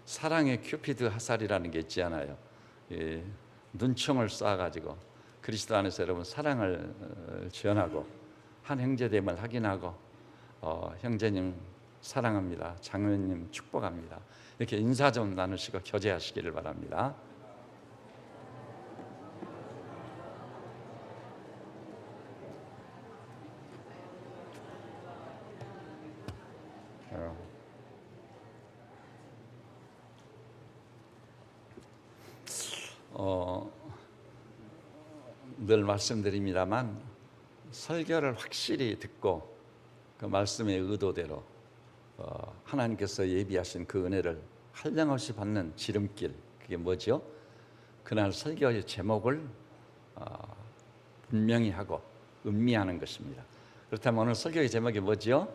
사랑의 큐피드 화살이라는 게 있지 않아요. 눈총을 쏴가지고 그리스도 안에서 여러분 사랑을 전하고 한 형제됨을 확인하고 형제님 사랑합니다, 장로님 축복합니다, 이렇게 인사 좀 나누시고 교제하시기를 바랍니다. 늘 말씀드립니다만 설교를 확실히 듣고 그 말씀의 의도대로 하나님께서 예비하신 그 은혜를 한량없이 받는 지름길, 그게 뭐죠? 그날 설교의 제목을 분명히 하고 음미하는 것입니다. 그렇다면 오늘 설교의 제목이 뭐죠?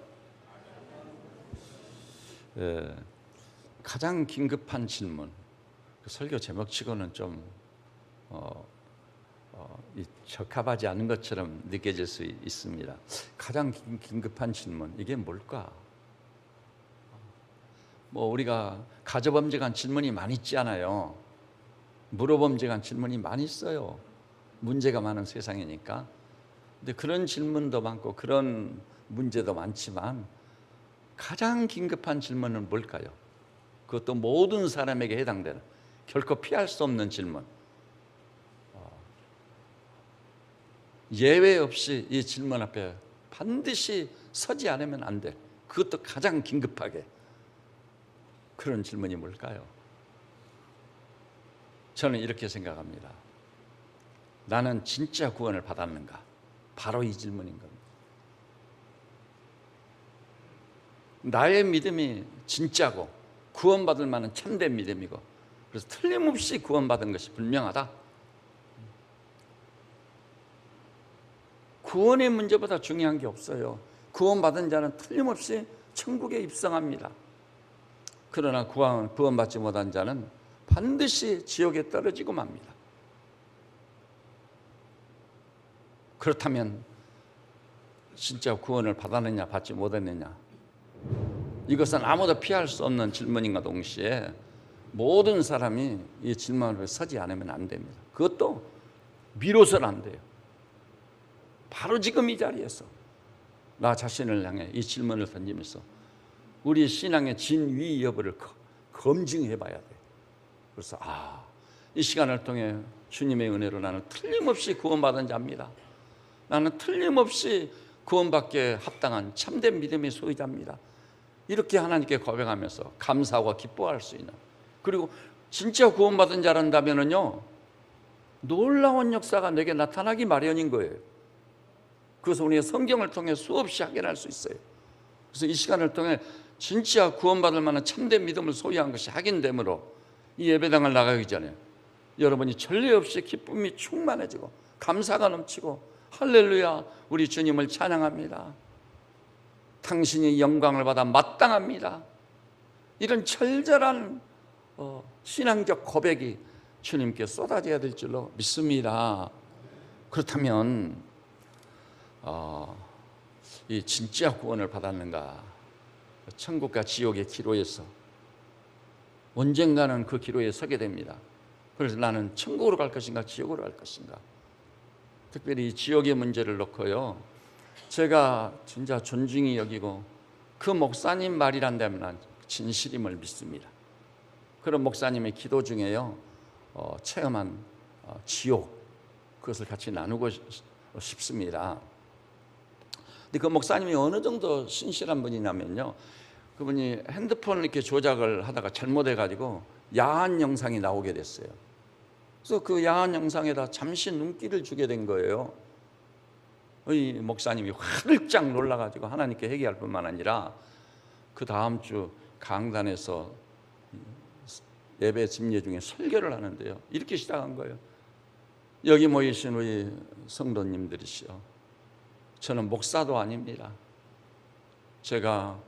가장 긴급한 질문. 그 설교 제목치고는 좀 적합하지 않은 것처럼 느껴질 수 있습니다. 가장 긴급한 질문, 이게 뭘까? 우리가 가저범죄한 질문이 많이 있잖아요. 물어범죄한 질문이 많이 있어요. 문제가 많은 세상이니까. 근데 그런 질문도 많고 그런 문제도 많지만 가장 긴급한 질문은 뭘까요? 그것도 모든 사람에게 해당되는, 결코 피할 수 없는 질문. 예외 없이 이 질문 앞에 반드시 서지 않으면 안 돼. 그것도 가장 긴급하게. 그런 질문이 뭘까요? 저는 이렇게 생각합니다. 나는 진짜 구원을 받았는가? 바로 이 질문인 겁니다. 나의 믿음이 진짜고 구원받을 만한 참된 믿음이고, 그래서 틀림없이 구원받은 것이 분명하다. 구원의 문제보다 중요한 게 없어요. 구원받은 자는 틀림없이 천국에 입성합니다. 그러나 구원받지 못한 자는 반드시 지옥에 떨어지고 맙니다. 그렇다면 진짜 구원을 받았느냐 받지 못했느냐, 이것은 아무도 피할 수 없는 질문인과 동시에 모든 사람이 이 질문 앞에 서지 않으면 안 됩니다. 그것도 미뤄서는 안 돼요. 바로 지금 이 자리에서 나 자신을 향해 이 질문을 던지면서 우리 신앙의 진위 여부를 검증해 봐야 돼요. 그래서 이 시간을 통해 주님의 은혜로 나는 틀림없이 구원받은 자입니다. 나는 틀림없이 구원받기에 합당한 참된 믿음의 소유자입니다. 이렇게 하나님께 고백하면서 감사하고 기뻐할 수 있는, 그리고 진짜 구원받은 자란다면은요, 놀라운 역사가 내게 나타나기 마련인 거예요. 그것을 우리가 성경을 통해 수없이 확인할 수 있어요. 그래서 이 시간을 통해 진짜 구원받을 만한 참된 믿음을 소유한 것이 확인되므로 이 예배당을 나가기 전에 여러분이 전례 없이 기쁨이 충만해지고 감사가 넘치고 할렐루야, 우리 주님을 찬양합니다, 당신이 영광을 받아 마땅합니다, 이런 절절한 신앙적 고백이 주님께 쏟아져야 될 줄로 믿습니다. 그렇다면 이 진짜 구원을 받았는가? 천국과 지옥의 기로에서 언젠가는 그 기로에 서게 됩니다. 그래서 나는 천국으로 갈 것인가 지옥으로 갈 것인가? 특별히 지옥의 문제를 놓고요, 제가 진짜 존중이 여기고 그 목사님 말이란다면 난 진실임을 믿습니다. 그런 목사님의 기도 중에요, 체험한 지옥, 그것을 같이 나누고 싶습니다. 근데 그 목사님이 어느 정도 신실한 분이냐면요, 그분이 핸드폰을 이렇게 조작을 하다가 잘못해가지고 야한 영상이 나오게 됐어요. 그래서 그 야한 영상에다 잠시 눈길을 주게 된 거예요. 이 목사님이 활짝 놀라가지고 하나님께 회개할 뿐만 아니라 그 다음 주 강단에서 예배 집례 중에 설교를 하는데요, 이렇게 시작한 거예요. 여기 모이신 우리 성도님들이시여, 저는 목사도 아닙니다. 제가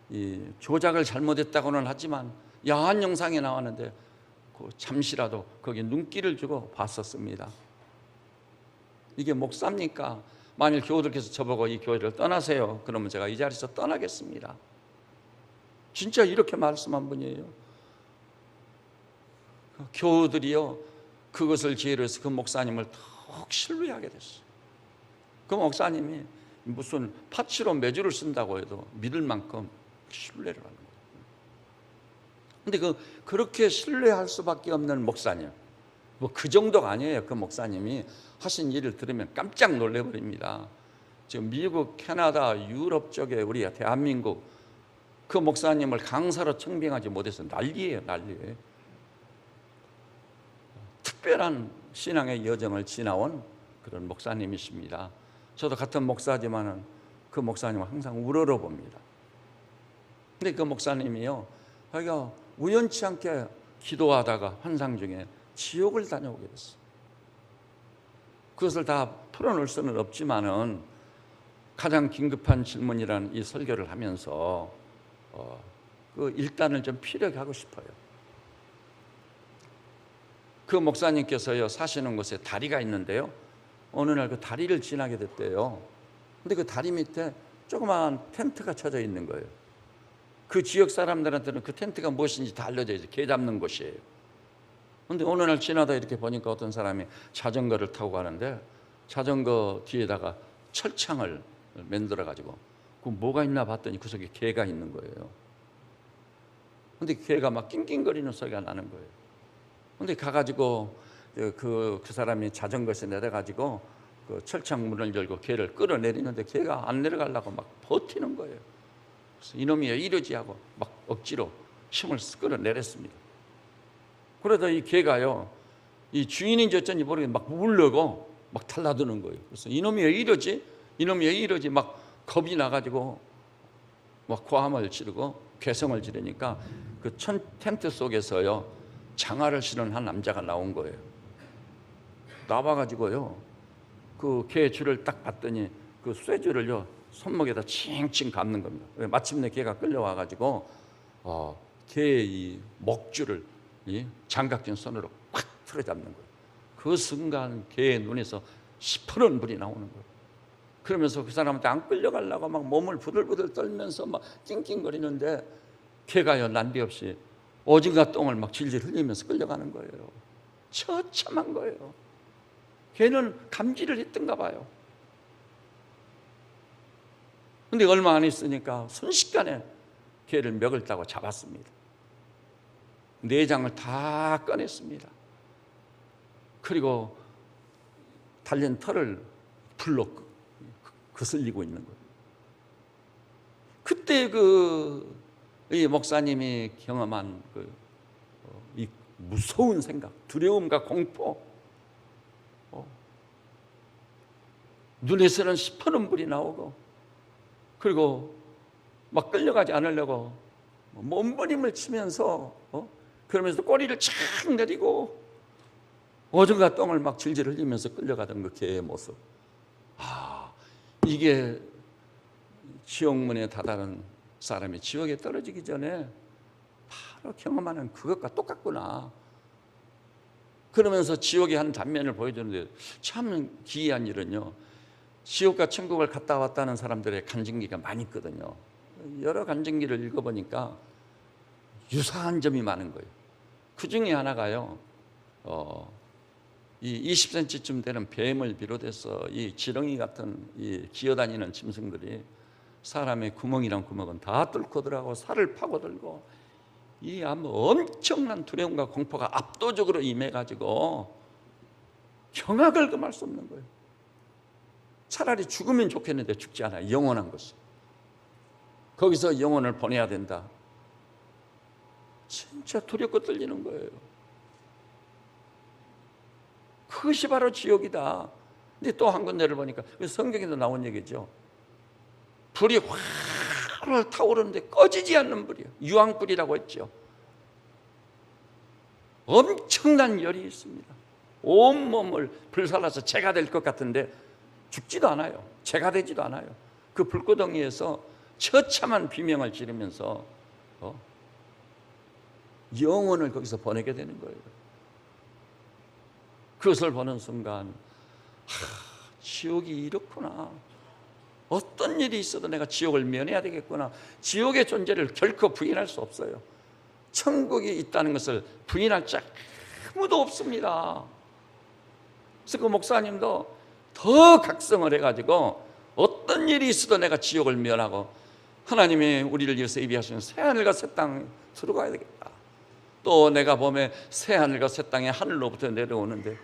이 조작을 잘못했다고는 하지만 야한 영상이 나왔는데 잠시라도 거기 눈길을 주고 봤었습니다. 이게 목사입니까? 만일 교우들께서 저보고 이 교회를 떠나세요, 그러면 제가 이 자리에서 떠나겠습니다. 진짜 이렇게 말씀한 분이에요. 교우들이요 그것을 기회로 해서 그 목사님을 더욱 신뢰하게 됐어요. 그 목사님이 무슨 파치로 매주를 쓴다고 해도 믿을 만큼 신뢰를 하는 거예요. 근데 그렇게 신뢰할 수밖에 없는 목사님, 뭐 그 정도가 아니에요. 그 목사님이 하신 일을 들으면 깜짝 놀래버립니다. 지금 미국, 캐나다, 유럽 쪽에 우리 대한민국 그 목사님을 강사로 청빙하지 못해서 난리예요, 난리예요. 특별한 신앙의 여정을 지나온 그런 목사님이십니다. 저도 같은 목사지만은 그 목사님을 항상 우러러 봅니다. 근데 그 목사님이요, 자기가 우연치 않게 기도하다가 환상 중에 지옥을 다녀오게 됐어요. 그것을 다 풀어놓을 수는 없지만은 가장 긴급한 질문이라는 이 설교를 하면서 그 일단을 좀 피력하고 싶어요. 그 목사님께서요 사시는 곳에 다리가 있는데요, 어느 날 그 다리를 지나게 됐대요. 근데 그 다리 밑에 조그마한 텐트가 쳐져 있는 거예요. 그 지역 사람들한테는 그 텐트가 무엇인지 다 알려져 있어요. 개 잡는 곳이에요. 근데 어느 날 지나다 이렇게 보니까 어떤 사람이 자전거를 타고 가는데 자전거 뒤에다가 철창을 만들어 가지고 그 뭐가 있나 봤더니 그 속에 개가 있는 거예요. 근데 개가 막 낑낑거리는 소리가 나는 거예요. 근데 가가지고 그 사람이 자전거에서 내려가지고 그 철창 문을 열고 개를 끌어내리는데 개가 안 내려가려고 막 버티는 거예요. 그래서 이놈이 이러지 하고 막 억지로 힘을 끌어내렸습니다. 그러다 이 개가요, 이 주인인지 어쩐지 모르겠는데 막 울려고 막 달라드는 거예요. 그래서 이놈이 왜 이러지? 이놈이 왜 이러지? 막 겁이 나가지고 막 고함을 지르고 괴성을 지르니까 그 텐트 속에서요 장화를 신은 한 남자가 나온 거예요. 나와가지고요 그 개 줄을 딱 봤더니 그 쇠줄을요 손목에다 칭칭 감는 겁니다. 마침내 개가 끌려와가지고 개의 이 목줄을 이 장갑진 손으로 꽉 틀어잡는 거예요. 그 순간 개의 눈에서 시퍼런 불이 나오는 거예요. 그러면서 그 사람한테 안 끌려가려고 막 몸을 부들부들 떨면서 막 낑낑거리는데 개가요 난데없이 오징어 똥을 막 질질 흘리면서 끌려가는 거예요. 처참한 거예요. 개는 감지를 했던가 봐요. 근데 얼마 안 있으니까 순식간에 개를 먹을 따고 잡았습니다. 내장을 다 꺼냈습니다. 그리고 달린 털을 불로 거슬리고 있는 거예요. 그때 이 목사님이 경험한 이 무서운 생각, 두려움과 공포, 눈에서는 시퍼런 불이 나오고, 그리고 막 끌려가지 않으려고 몸부림을 치면서 그러면서 꼬리를 착 내리고 오줌과 똥을 막 질질 흘리면서 끌려가던 그 개의 모습. 이게 지옥문에 다다른 사람이 지옥에 떨어지기 전에 바로 경험하는 그것과 똑같구나. 그러면서 지옥의 한 단면을 보여주는데 참 기이한 일은요, 지옥과 천국을 갔다 왔다는 사람들의 간증기가 많이 있거든요. 여러 간증기를 읽어보니까 유사한 점이 많은 거예요. 그 중에 하나가요, 이 20cm쯤 되는 뱀을 비롯해서 이 지렁이 같은 이 기어다니는 짐승들이 사람의 구멍이란 구멍은 다 뚫고 들어가고 살을 파고들고 이 아무 엄청난 두려움과 공포가 압도적으로 임해가지고 경악을 금할 수 없는 거예요. 차라리 죽으면 좋겠는데 죽지 않아요. 영원한 것이. 거기서 영혼을 보내야 된다. 진짜 두렵고 떨리는 거예요. 그것이 바로 지옥이다. 근데 또 한 군데를 보니까 성경에도 나온 얘기죠. 불이 활활 타오르는데 꺼지지 않는 불이에요. 유황불이라고 했죠. 엄청난 열이 있습니다. 온몸을 불살라서 재가 될 것 같은데 죽지도 않아요. 재가 되지도 않아요. 그 불구덩이에서 처참한 비명을 지르면서 영혼을 거기서 보내게 되는 거예요. 그것을 보는 순간 지옥이 이렇구나. 어떤 일이 있어도 내가 지옥을 면해야 되겠구나. 지옥의 존재를 결코 부인할 수 없어요. 천국이 있다는 것을 부인할 자 아무도 없습니다. 그래서 그 목사님도 더 각성을 해가지고 어떤 일이 있어도 내가 지옥을 면하고 하나님이 우리를 위해서 예비하시는 새하늘과 새 땅 들어가야 되겠다. 또 내가 보면 새하늘과 새 땅이 하늘로부터 내려오는데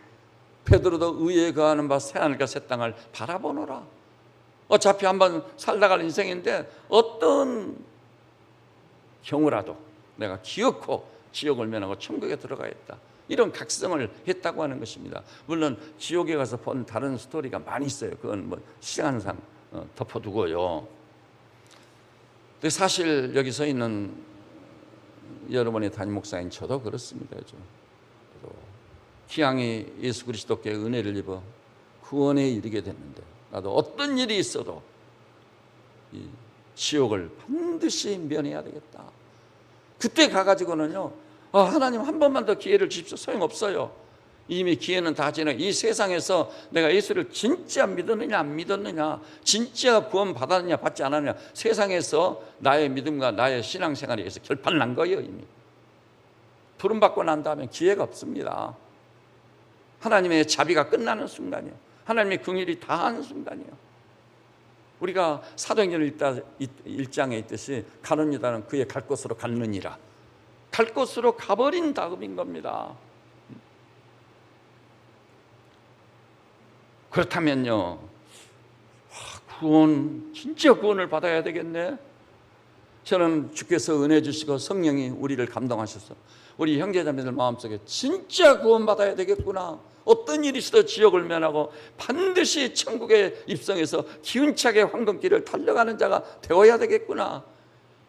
베드로도 의에 거하는 바 새하늘과 새 땅을 바라보노라. 어차피 한번 살다 갈 인생인데 어떤 경우라도 내가 기어코 지옥을 면하고 천국에 들어가겠다. 이런 각성을 했다고 하는 것입니다. 물론 지옥에 가서 본 다른 스토리가 많이 있어요. 그건 뭐 시간상 덮어두고요. 근데 사실 여기 서 있는 여러분의 담임 목사인 저도 그렇습니다. 기왕이 예수 그리스도께 은혜를 입어 구원에 이르게 됐는데 나도 어떤 일이 있어도 이 지옥을 반드시 면해야 되겠다. 그때 가가지고는요, 하나님 한 번만 더 기회를 주십시오. 소용없어요. 이미 기회는 다 지나. 이 세상에서 내가 예수를 진짜 믿었느냐 안 믿었느냐, 진짜 구원 받았느냐 받지 않았느냐, 세상에서 나의 믿음과 나의 신앙생활에 의해서 결판 난 거예요. 이미 부름 받고 난 다음에 기회가 없습니다. 하나님의 자비가 끝나는 순간이에요. 하나님의 긍휼이 다하는 순간이에요. 우리가 사도행전 1장에 있듯이 가는 유다는 그의 갈 곳으로 갔느니라. 갈 곳으로 가버린 다음인 겁니다. 그렇다면요, 구원, 진짜 구원을 받아야 되겠네. 저는 주께서 은혜 주시고 성령이 우리를 감동하셔서 우리 형제자매들 마음속에 진짜 구원 받아야 되겠구나, 어떤 일이 있어도 지옥을 면하고 반드시 천국에 입성해서 기운차게 황금길을 달려가는 자가 되어야 되겠구나,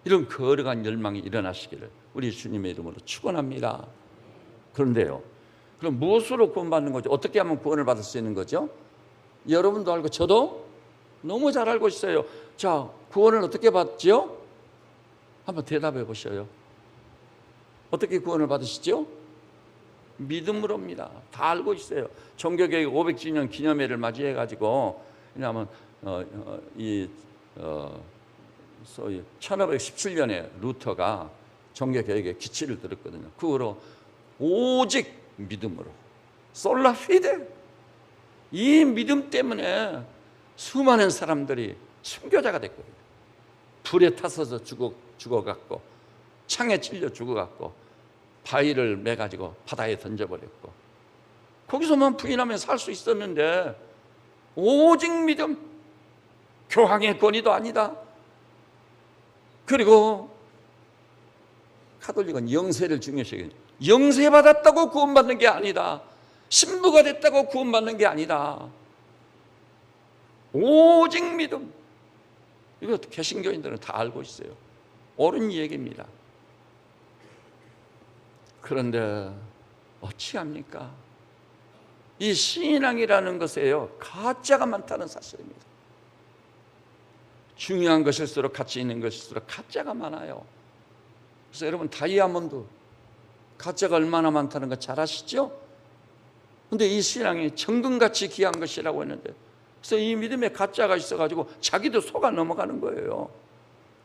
이런 거룩한 열망이 일어나시기를 우리 주님의 이름으로 축원합니다. 그런데요, 그럼 무엇으로 구원받는 거죠? 어떻게 하면 구원을 받을 수 있는 거죠? 여러분도 알고 저도 너무 잘 알고 있어요. 자, 구원을 어떻게 받죠? 한번 대답해 보셔요. 어떻게 구원을 받으시죠? 믿음으로입니다. 다 알고 있어요. 종교개혁 500주년 기념회를 맞이해 가지고, 왜냐하면 소위 1517년에 루터가 종교개혁의 기치를 들었거든요. 그 후로 오직 믿음으로, 솔라 피데, 이 믿음 때문에 수많은 사람들이 순교자가 됐거든요. 불에 타서서 죽어갔고, 창에 찔려 죽어갔고, 바위를 매가지고 바다에 던져버렸고, 거기서만 부인하면 살 수 있었는데 오직 믿음, 교황의 권위도 아니다. 그리고 가톨릭은 영세를 중요시해요. 영세 받았다고 구원받는 게 아니다. 신부가 됐다고 구원받는 게 아니다. 오직 믿음. 이거 개신교인들은 다 알고 있어요. 옳은 얘기입니다. 그런데 어찌합니까? 이 신앙이라는 것에요, 가짜가 많다는 사실입니다. 중요한 것일수록, 가치 있는 것일수록 가짜가 많아요. 그래서 여러분, 다이아몬드 가짜가 얼마나 많다는 거 잘 아시죠? 근데 이 신앙이 정금같이 귀한 것이라고 했는데, 그래서 이 믿음에 가짜가 있어가지고 자기도 속아 넘어가는 거예요.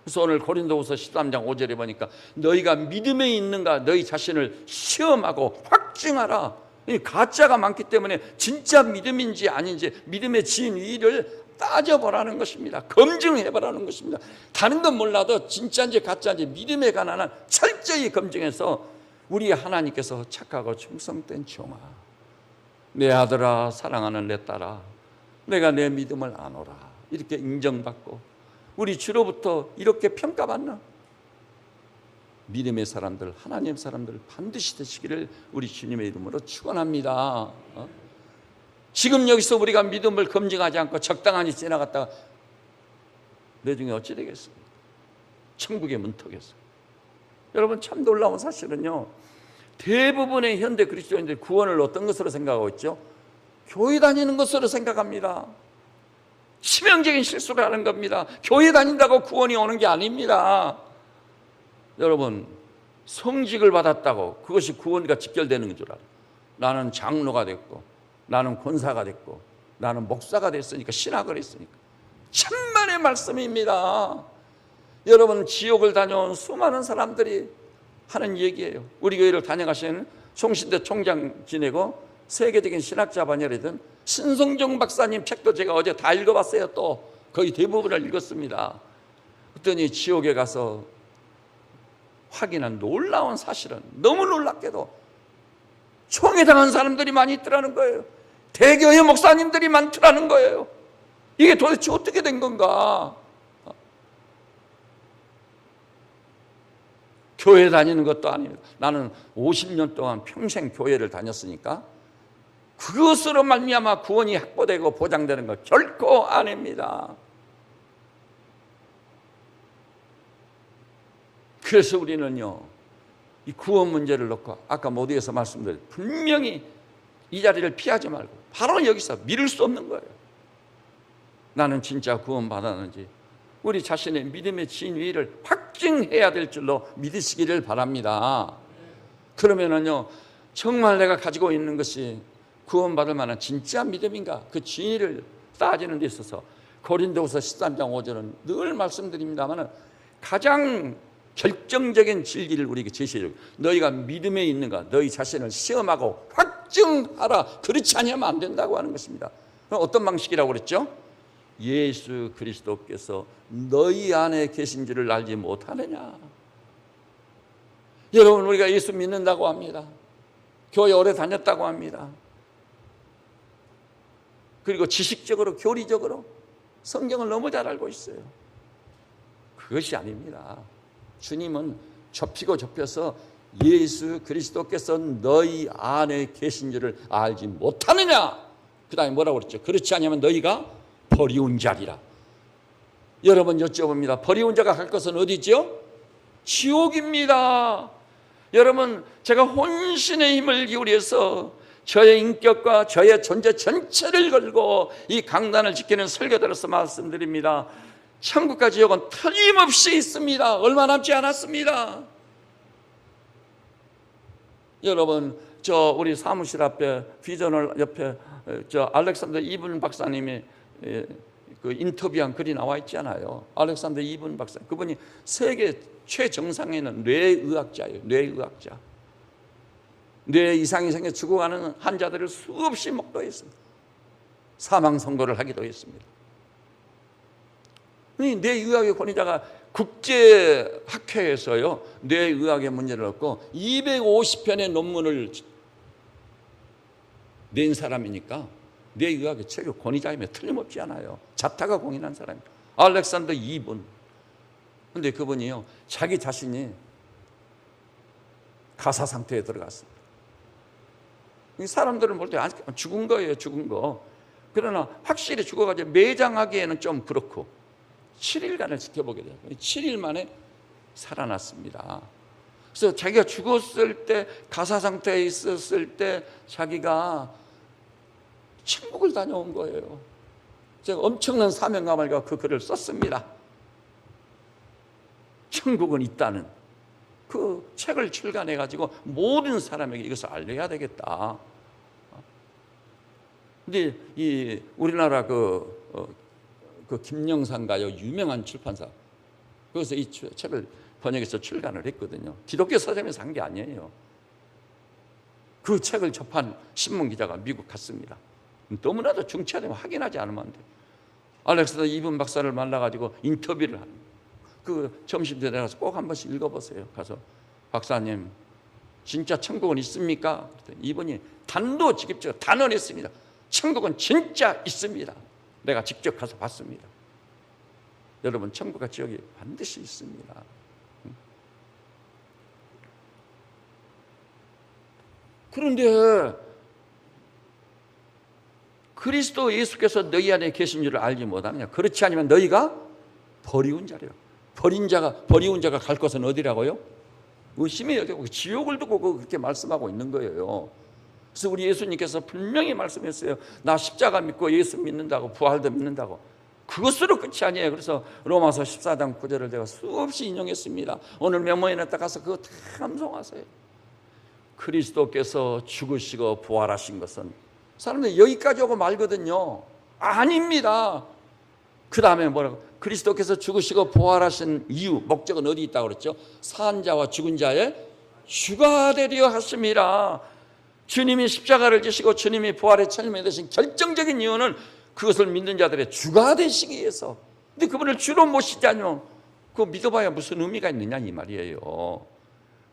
그래서 오늘 고린도후서 13장 5절에 보니까 너희가 믿음에 있는가 너희 자신을 시험하고 확증하라. 이 가짜가 많기 때문에 진짜 믿음인지 아닌지 믿음의 진위를 따져보라는 것입니다. 검증해보라는 것입니다. 다른 건 몰라도 진짜인지 가짜인지 믿음에 관한 한 철저히 검증해서 우리 하나님께서 착하고 충성된 종아, 내 아들아, 사랑하는 내 딸아, 내가 내 믿음을 아노라, 이렇게 인정받고 우리 주로부터 이렇게 평가받는 믿음의 사람들, 하나님 사람들 반드시 되시기를 우리 주님의 이름으로 축원합니다. 지금 여기서 우리가 믿음을 검증하지 않고 적당하니 지나갔다가 나중에 어찌 되겠습니까? 천국의 문턱에서. 여러분, 참 놀라운 사실은요, 대부분의 현대 그리스도인들이 구원을 어떤 것으로 생각하고 있죠? 교회 다니는 것으로 생각합니다. 치명적인 실수를 하는 겁니다. 교회 다닌다고 구원이 오는 게 아닙니다. 여러분, 성직을 받았다고 그것이 구원과 직결되는 줄 알아요. 나는 장로가 됐고, 나는 권사가 됐고, 나는 목사가 됐으니까, 신학을 했으니까. 천만의 말씀입니다. 여러분, 지옥을 다녀온 수많은 사람들이 하는 얘기예요. 우리 교회를 다녀가시는 송신대 총장 지내고 세계적인 신학자 반열이던 신성정 박사님 책도 제가 어제 다 읽어봤어요. 또 거의 대부분을 읽었습니다. 그랬더니 지옥에 가서 확인한 놀라운 사실은 너무 놀랍게도 총애당한 사람들이 많이 있더라는 거예요. 대교회 목사님들이 많더라는 거예요. 이게 도대체 어떻게 된 건가? 교회 다니는 것도 아닙니다. 나는 50년 동안 평생 교회를 다녔으니까 그것으로 말미암아 구원이 확보되고 보장되는 것 결코 아닙니다. 그래서 우리는요, 이 구원 문제를 놓고 아까 모두에서 말씀드린 분명히 이 자리를 피하지 말고 바로 여기서 미룰 수 없는 거예요. 나는 진짜 구원 받았는지 우리 자신의 믿음의 진위를 확증해야 될 줄로 믿으시기를 바랍니다. 그러면은요, 정말 내가 가지고 있는 것이 구원받을 만한 진짜 믿음인가, 그 진위를 따지는 데 있어서 고린도후서 13장 5절은 늘 말씀드립니다만 가장 결정적인 진리를 우리에게 제시해줘요. 너희가 믿음에 있는가, 너희 자신을 시험하고 확증하라. 그렇지 않으면 안 된다고 하는 것입니다. 그럼 어떤 방식이라고 그랬죠? 예수 그리스도께서 너희 안에 계신 줄을 알지 못하느냐. 여러분, 우리가 예수 믿는다고 합니다. 교회 오래 다녔다고 합니다. 그리고 지식적으로 교리적으로 성경을 너무 잘 알고 있어요. 그것이 아닙니다. 주님은 좁히고 좁혀서 예수 그리스도께서 너희 안에 계신 줄을 알지 못하느냐. 그 다음에 뭐라고 그랬죠? 그렇지 않으면 너희가 버리운 자리라. 여러분 여쭤봅니다. 버리운 자가 갈 것은 어디죠? 지옥입니다. 여러분, 제가 혼신의 힘을 기울여서 저의 인격과 저의 존재 전체를 걸고 이 강단을 지키는 설교자로서 말씀드립니다. 천국과 지옥은 틀림없이 있습니다. 얼마 남지 않았습니다. 여러분, 저 우리 사무실 앞에 비전을 옆에 저 알렉산더 이븐 박사님이 그 인터뷰한 글이 나와 있잖아요. 알렉산더 이븐 박사, 그분이 세계 최정상에 있는 뇌의학자예요. 뇌의학자. 뇌 이상이 생겨 죽어가는 환자들을 수없이 목도했습니다. 사망 선고를 하기도 했습니다. 뇌의학의 권위자가 국제학회에서요, 뇌의학의 문제를 얻고 250편의 논문을 낸 사람이니까 뇌의학의 최고 권위자이며 틀림없지 않아요. 자타가 공인한 사람이에요. 알렉산더 이분. 그런데 그분이요, 자기 자신이 가사 상태에 들어갔습니다. 사람들은 볼 때 죽은 거예요, 죽은 거. 그러나 확실히 죽어가지고 매장하기에는 좀 그렇고 7일간을 지켜보게 돼요. 7일 만에 살아났습니다. 그래서 자기가 죽었을 때, 가사 상태에 있었을 때 자기가 천국을 다녀온 거예요. 제가 엄청난 사명감을 가지고 그 글을 썼습니다. 천국은 있다는 그 책을 출간해가지고 모든 사람에게 이것을 알려야 되겠다. 근데 이 우리나라 그 김영삼가요, 유명한 출판사, 거기서 이 책을 번역해서 출간을 했거든요. 기독교 서점에서 한 게 아니에요. 그 책을 접한 신문 기자가 미국 갔습니다. 너무나도 중차되면 확인하지 않으면 안 돼요. 알렉산더 이븐 박사를 만나가지고 인터뷰를 하는, 그 점심때 가서 꼭 한 번씩 읽어보세요. 가서 박사님, 진짜 천국은 있습니까? 이분이 단도직입적으로 단언했습니다. 천국은 진짜 있습니다. 내가 직접 가서 봤습니다. 여러분, 천국과 지옥이 반드시 있습니다. 그런데 그리스도 예수께서 너희 안에 계신 줄을 알지 못하느냐. 그렇지 않으면 너희가 버리운 자래요. 버리운 자가 갈 것은 어디라고요? 의심이 여기고 지옥을 두고 그렇게 말씀하고 있는 거예요. 그래서 우리 예수님께서 분명히 말씀했어요. 나 십자가 믿고 예수 믿는다고, 부활도 믿는다고. 그것으로 끝이 아니에요. 그래서 로마서 14장 9절을 제가 수없이 인용했습니다. 오늘 메모에는 딱 가서 그거 다 암송하세요. 그리스도께서 죽으시고 부활하신 것은, 사람들이 여기까지 오고 말거든요. 아닙니다. 그 다음에 뭐라고? 그리스도께서 죽으시고 부활하신 이유, 목적은 어디 있다고 그랬죠? 산 자와 죽은 자의 주가 되려 하심이라. 주님이 십자가를 지시고 주님이 부활의 철임에 되신 결정적인 이유는 그것을 믿는 자들의 주가 되시기 위해서. 근데 그분을 주로 모시지 않으면 그거 믿어봐야 무슨 의미가 있느냐 이 말이에요.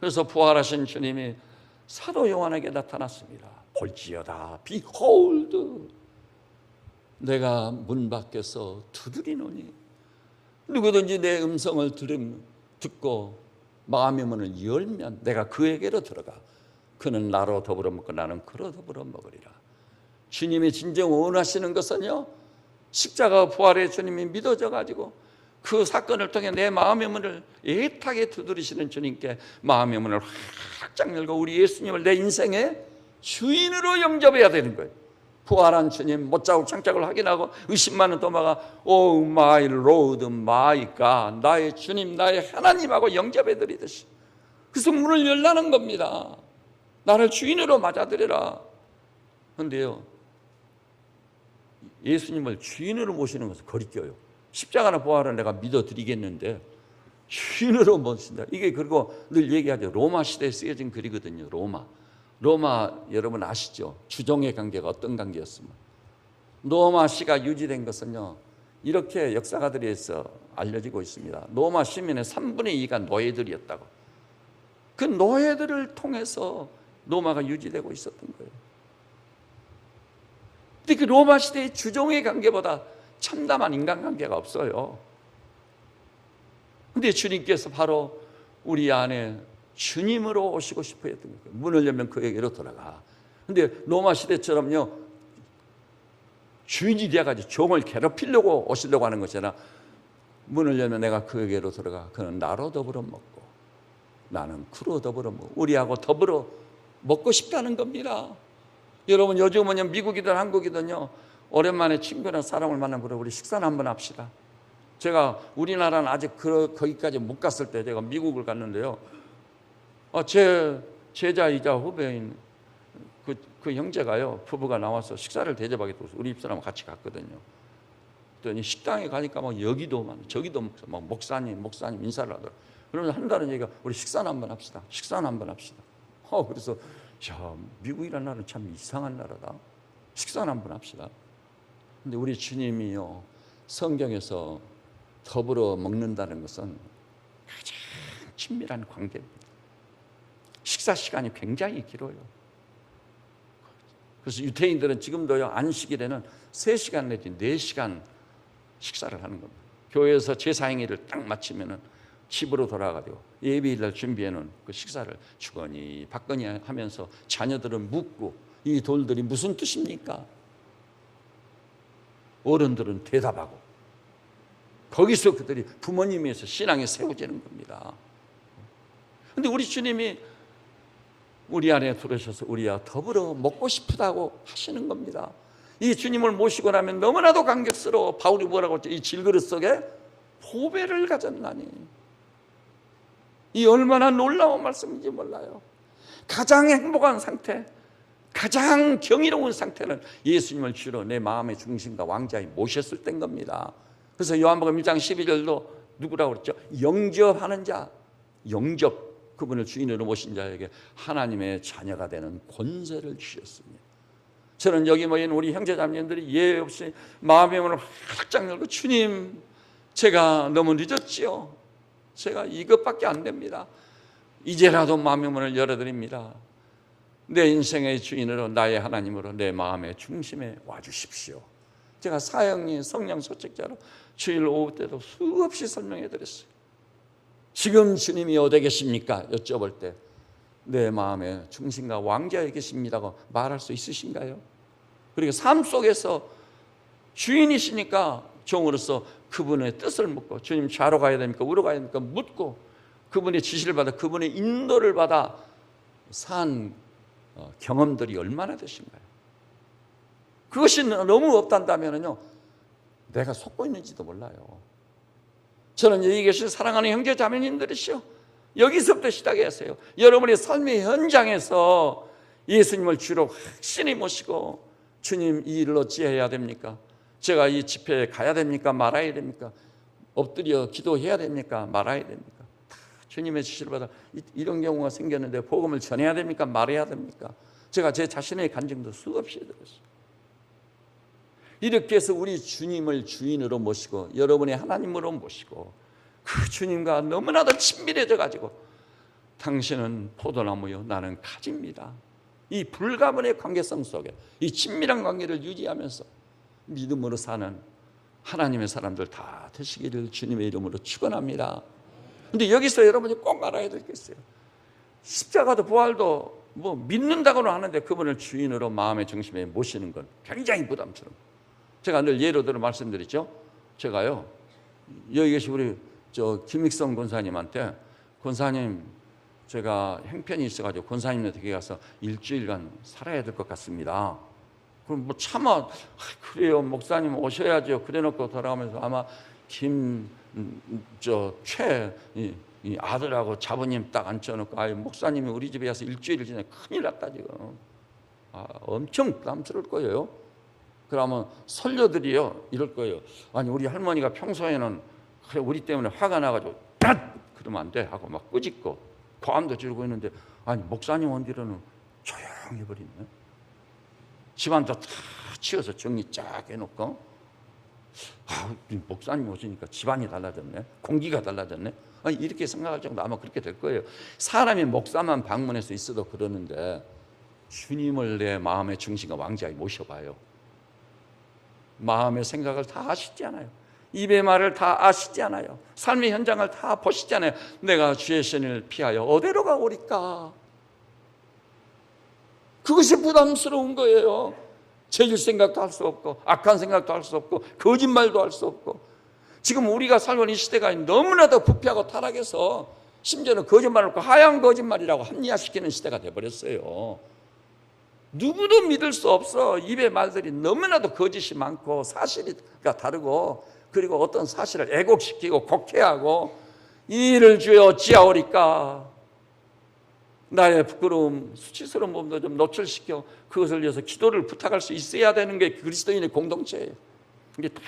그래서 부활하신 주님이 사도 요한에게 나타났습니다. 볼지어다, behold, 내가 문 밖에서 두드리노니 누구든지 내 음성을 듣고 마음의 문을 열면 내가 그에게로 들어가 그는 나로 더불어 먹고 나는 그로 더불어 먹으리라. 주님이 진정 원하시는 것은요, 십자가 부활의 주님이 믿어져 가지고 그 사건을 통해 내 마음의 문을 애타게 두드리시는 주님께 마음의 문을 활짝 열고 우리 예수님을 내 인생의 주인으로 영접해야 되는 거예요. 부활한 주님 못자국 창작을 확인하고 의심많은 도마가 Oh my Lord, my God, 나의 주님, 나의 하나님하고 영접해드리듯이 그래서 문을 열라는 겁니다. 나를 주인으로 맞아들여라. 그런데요, 예수님을 주인으로 모시는 것은 거리껴요. 십자가나 부활을 내가 믿어드리겠는데 주인으로 모신다. 이게 그리고 늘 얘기하죠. 로마 시대에 쓰여진 글이거든요. 로마 여러분 아시죠? 주종의 관계가 어떤 관계였습니까? 로마시가 유지된 것은요, 이렇게 역사가들에서 알려지고 있습니다. 로마 시민의 3분의 2가 노예들이었다고. 그 노예들을 통해서 로마가 유지되고 있었던 거예요. 근데 그 로마 시대의 주종의 관계보다 참담한 인간관계가 없어요. 근데 주님께서 바로 우리 안에 주님으로 오시고 싶어 했던 거예요. 문을 열면 그에게로 돌아가. 근데 로마 시대처럼요, 주인이 되어가지고 종을 괴롭히려고 오시려고 하는 것이나 문을 열면 내가 그에게로 들어가 그는 나로 더불어 먹고 나는 그로 더불어 먹고 우리하고 더불어 먹고 싶다는 겁니다. 여러분 요즘은 미국이든 한국이든요, 오랜만에 친구나 사람을 만나면 우리 식사나 한번 합시다. 제가 우리나라는 아직 거기까지 못 갔을 때 제가 미국을 갔는데요, 제 제자이자 후배인 그 형제가요, 부부가 나와서 식사를 대접하겠다고 우리 집사람하고 같이 갔거든요. 그랬더니 식당에 가니까 막 여기도 막 저기도 막 목사님 인사를 하더라고요. 그러면서 한다는 얘기가 우리 식사나 한번 합시다. 그래서 야, 미국이라는 나라는 참 이상한 나라다. 식사나 한번 합시다. 근데 우리 주님이요, 성경에서 더불어 먹는다는 것은 가장 친밀한 관계입니다. 식사 시간이 굉장히 길어요. 그래서 유태인들은 지금도요, 안식일에는 3시간 내지 4시간 식사를 하는 겁니다. 교회에서 제사행위를 딱 마치면은 집으로 돌아가고 예배일날 준비해놓은 그 식사를 주거니 받거니 하면서 자녀들은 묻고 이 돌들이 무슨 뜻입니까? 어른들은 대답하고 거기서 그들이 부모님에서 신앙에 세워지는 겁니다. 그런데 우리 주님이 우리 안에 들어오셔서 우리와 더불어 먹고 싶다고 하시는 겁니다. 이 주님을 모시고 나면 너무나도 감격스러워. 바울이 뭐라고 했죠? 이 질그릇 속에 보배를 가졌나니. 이 얼마나 놀라운 말씀인지 몰라요. 가장 행복한 상태, 가장 경이로운 상태는 예수님을 주로 내 마음의 중심과 왕자에 모셨을 때인 겁니다. 그래서 요한복음 1장 12절도 누구라고 그랬죠? 영접하는 자, 영접, 그분을 주인으로 모신 자에게 하나님의 자녀가 되는 권세를 주셨습니다. 저는 여기 모인 우리 형제자매님들이 예외 없이 마음의 문을 활짝 열고 주님, 제가 너무 늦었지요. 제가 이것밖에 안 됩니다. 이제라도 마음의 문을 열어드립니다. 내 인생의 주인으로, 나의 하나님으로 내 마음의 중심에 와주십시오. 제가 사형리 성령 소책자로 주일 오후 때도 수없이 설명해 드렸어요. 지금 주님이 어디 계십니까? 여쭤볼 때 내 마음의 중심과 왕자에 계십니다고 말할 수 있으신가요? 그리고 삶 속에서 주인이시니까 종으로서 그분의 뜻을 묻고 주님 좌로 가야 됩니까? 우로 가야 됩니까? 묻고 그분의 지시를 받아 그분의 인도를 받아 산 경험들이 얼마나 되신가요? 그것이 너무 없단다면요, 내가 속고 있는지도 몰라요. 저는 여기 계신 사랑하는 형제 자매님들이시오, 여기서부터 시작하세요. 여러분의 삶의 현장에서 예수님을 주로 확신히 모시고 주님, 이 일로 지혜해야 됩니까? 제가 이 집회에 가야 됩니까? 말아야 됩니까? 엎드려 기도해야 됩니까? 말아야 됩니까? 다 주님의 지시를 받아 이런 경우가 생겼는데 복음을 전해야 됩니까? 말해야 됩니까? 제가 제 자신의 간증도 수없이 들었어요. 이렇게 해서 우리 주님을 주인으로 모시고 여러분의 하나님으로 모시고 그 주님과 너무나도 친밀해져 가지고 당신은 포도나무요 나는 가지입니다. 이 불가분의 관계성 속에 이 친밀한 관계를 유지하면서 믿음으로 사는 하나님의 사람들 다 되시기를 주님의 이름으로 축원합니다. 근데 여기서 여러분이 꼭 알아야 될 게 있어요. 십자가도 부활도 뭐 믿는다고는 하는데 그분을 주인으로 마음의 중심에 모시는 건 굉장히 부담스러워. 제가 늘 예로 들어 말씀드렸죠. 제가요 여기 계신 우리 김익성 권사님한테 권사님 제가 형편이 있어가지고 권사님네 댁에 가서 일주일간 살아야 될 것 같습니다. 그럼 뭐 차마 그래요 목사님 오셔야죠. 그래놓고 돌아가면서 아마 최 아들하고 자부님 딱 앉혀놓고 아유 목사님이 우리 집에 와서 일주일 지내 큰일 났다 지금. 엄청 부담스러울 거예요. 그러면 설녀들이요 이럴 거예요. 아니 우리 할머니가 평소에는 그래 우리 때문에 화가 나가지고 딱 그러면 안 돼 하고 막 꾸짖고 고함도 지르고 있는데 아니 목사님 온 뒤로는 조용히 버리네. 집안도 다 치워서 정리 쫙 해놓고 목사님 오시니까 집안이 달라졌네. 공기가 달라졌네. 아니 이렇게 생각할 정도 아마 그렇게 될 거예요. 사람이 목사만 방문해서 있어도 그러는데 주님을 내 마음의 중심과 왕자에 모셔봐요. 마음의 생각을 다 아시지 않아요. 입의 말을 다 아시지 않아요. 삶의 현장을 다 보시지 않아요. 내가 주의 신을 피하여 어디로 가오리까? 그것이 부담스러운 거예요. 죄질 생각도 할 수 없고 악한 생각도 할 수 없고 거짓말도 할 수 없고 지금 우리가 살고 있는 이 시대가 너무나도 부패하고 타락해서 심지어는 거짓말을 하얀 거짓말이라고 합리화시키는 시대가 돼버렸어요. 누구도 믿을 수 없어. 입의 말들이 너무나도 거짓이 많고 사실과 다르고 그리고 어떤 사실을 애곡시키고 곡해하고 이 일을 주여 어찌하오리까? 나의 부끄러움, 수치스러운 몸도 좀 노출시켜 그것을 위해서 기도를 부탁할 수 있어야 되는 게 그리스도인의 공동체예요. 근데 다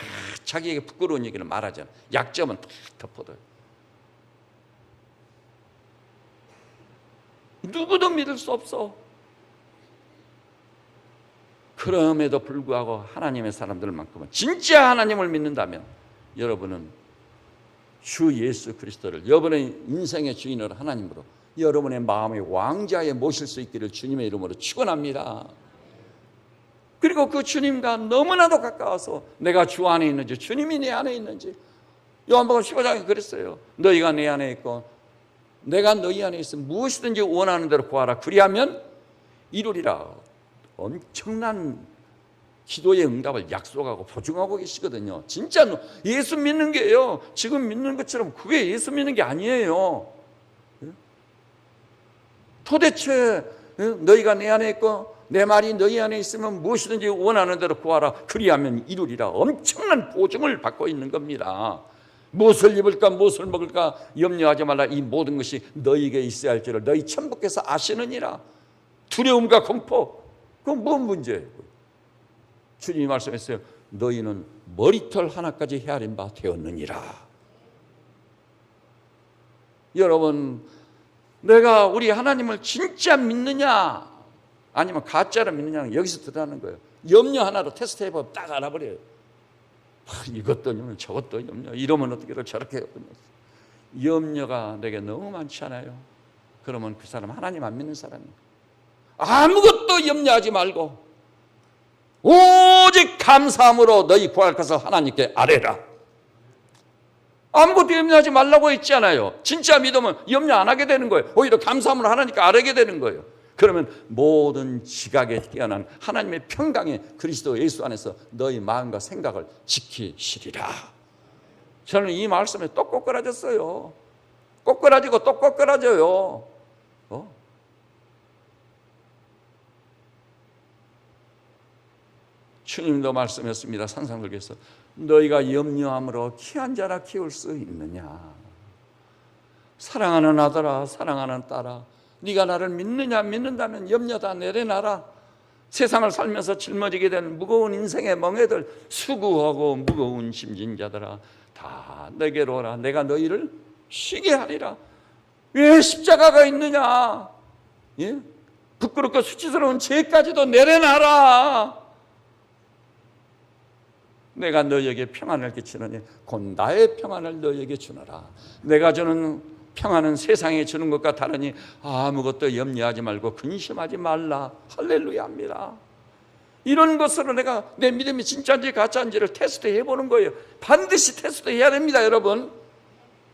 자기에게 부끄러운 얘기는 말하잖아. 약점은 다 덮어둬요. 누구도 믿을 수 없어. 그럼에도 불구하고 하나님의 사람들만큼은 진짜 하나님을 믿는다면 여러분은 주 예수 그리스도를 여러분의 인생의 주인으로 하나님으로 여러분의 마음의 왕자에 모실 수 있기를 주님의 이름으로 축원합니다. 그리고 그 주님과 너무나도 가까워서 내가 주 안에 있는지 주님이 내 안에 있는지 요한복음 15장에 그랬어요. 너희가 내 안에 있고 내가 너희 안에 있으면 무엇이든지 원하는 대로 구하라. 그리하면 이루리라. 엄청난 기도의 응답을 약속하고 보증하고 계시거든요. 진짜 예수 믿는 게요. 지금 믿는 것처럼 그게 예수 믿는 게 아니에요. 도대체 너희가 내 안에 있고 내 말이 너희 안에 있으면 무엇이든지 원하는 대로 구하라. 그리하면 이루리라. 엄청난 보증을 받고 있는 겁니다. 무엇을 입을까 무엇을 먹을까 염려하지 말라. 이 모든 것이 너희에게 있어야 할 줄을 너희 천부께서 아시느니라. 두려움과 공포 그건 뭔 문제예요? 주님이 말씀했어요. 너희는 머리털 하나까지 헤아린 바 되었느니라. 여러분 내가 우리 하나님을 진짜 믿느냐 아니면 가짜로 믿느냐는 여기서 드러나는 거예요. 염려 하나로 테스트 해보면 딱 알아버려요. 이것도 염려 저것도 염려 이러면 어떻게 해 저렇게 염려가 내게 너무 많지 않아요? 그러면 그 사람 하나님 안 믿는 사람이에요. 아무것도 염려하지 말고 오직 감사함으로 너희 구할 것을 하나님께 아뢰라. 아무것도 염려하지 말라고 했잖아요. 진짜 믿으면 염려 안 하게 되는 거예요. 오히려 감사함으로 하나님께 아뢰게 되는 거예요. 그러면 모든 지각에 뛰어난 하나님의 평강에 그리스도 예수 안에서 너희 마음과 생각을 지키시리라. 저는 이 말씀에 또 꼬꾸라졌어요. 꼬꾸라지고 또 꼬꾸라져요. 주님도 말씀했습니다. 산상들께서 너희가 염려함으로 키한 자라 키울 수 있느냐. 사랑하는 아들아 사랑하는 딸아 네가 나를 믿느냐 믿는다면 염려 다 내려놔라. 세상을 살면서 짊어지게 된 무거운 인생의 멍에들 수고하고 무거운 짐진 자들아 다 내게로 오라. 내가 너희를 쉬게 하리라. 왜 십자가가 있느냐? 예? 부끄럽고 수치스러운 죄까지도 내려놔라. 내가 너희에게 평안을 끼치느니 곧 나의 평안을 너희에게 주노라. 내가 주는 평안은 세상에 주는 것과 다르니 아무것도 염려하지 말고 근심하지 말라. 할렐루야 합니다. 이런 것으로 내가 내 믿음이 진짜인지 가짜인지를 테스트해 보는 거예요. 반드시 테스트해야 됩니다, 여러분.